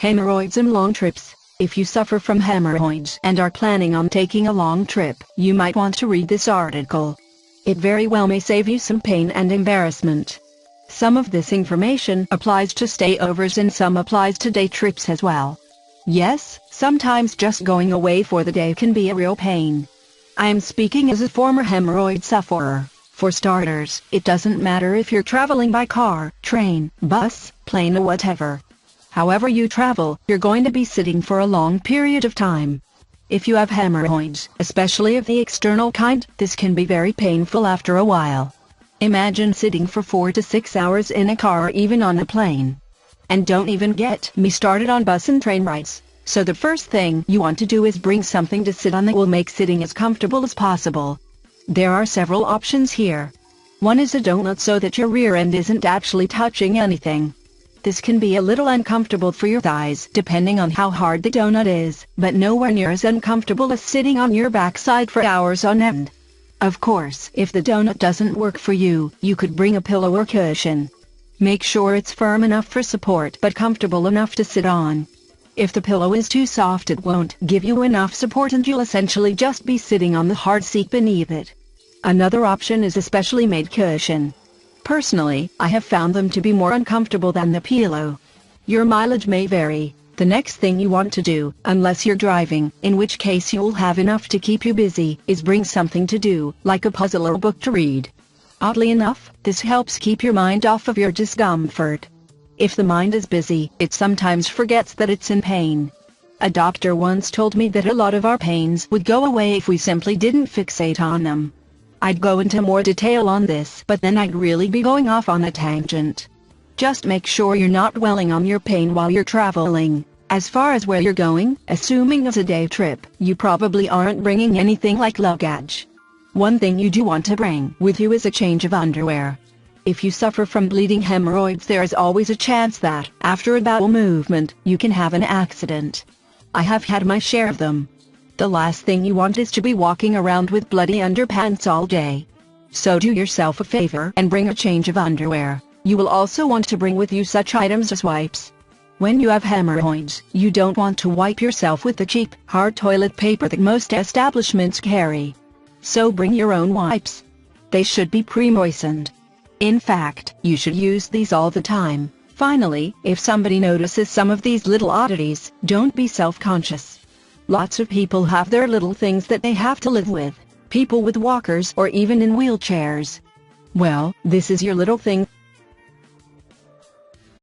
Hemorrhoids and long trips. If you suffer from hemorrhoids and are planning on taking a long trip, you might want to read this article. It very well may save you some pain and embarrassment. Some of this information applies to stayovers and some applies to day trips as well. Yes, sometimes just going away for the day can be a real pain. I am speaking as a former hemorrhoid sufferer. For starters, it doesn't matter if you're traveling by car, train, bus, plane or whatever. However you travel, you're going to be sitting for a long period of time. If you have hemorrhoids, especially of the external kind, this can be very painful after a while. Imagine sitting for 4 to 6 hours in a car or even on a plane. And don't even get me started on bus and train rides. So the first thing you want to do is bring something to sit on that will make sitting as comfortable as possible. There are several options here. One is a donut so that your rear end isn't actually touching anything. This can be a little uncomfortable for your thighs depending on how hard the donut is, but nowhere near as uncomfortable as sitting on your backside for hours on end. Of course, if the donut doesn't work for you, you could bring a pillow or cushion. Make sure it's firm enough for support but comfortable enough to sit on. If the pillow is too soft, it won't give you enough support and you'll essentially just be sitting on the hard seat beneath it. Another option is a specially made cushion. Personally, I have found them to be more uncomfortable than the pillow. Your mileage may vary. The next thing you want to do, unless you're driving, in which case you'll have enough to keep you busy, is bring something to do, like a puzzle or book to read. Oddly enough, this helps keep your mind off of your discomfort. If the mind is busy, it sometimes forgets that it's in pain. A doctor once told me that a lot of our pains would go away if we simply didn't fixate on them. I'd go into more detail on this, but then I'd really be going off on a tangent. Just make sure you're not dwelling on your pain while you're traveling. As far as where you're going, assuming it's a day trip, you probably aren't bringing anything like luggage. One thing you do want to bring with you is a change of underwear. If you suffer from bleeding hemorrhoids, there is always a chance that, after a bowel movement, you can have an accident. I have had my share of them. The last thing you want is to be walking around with bloody underpants all day. So do yourself a favor and bring a change of underwear. You will also want to bring with you such items as wipes. When you have hemorrhoids, you don't want to wipe yourself with the cheap, hard toilet paper that most establishments carry. So bring your own wipes. They should be pre-moistened. In fact, you should use these all the time. Finally, if somebody notices some of these little oddities, don't be self-conscious. Lots of people have their little things that they have to live with. People with walkers or even in wheelchairs. Well, this is your little thing.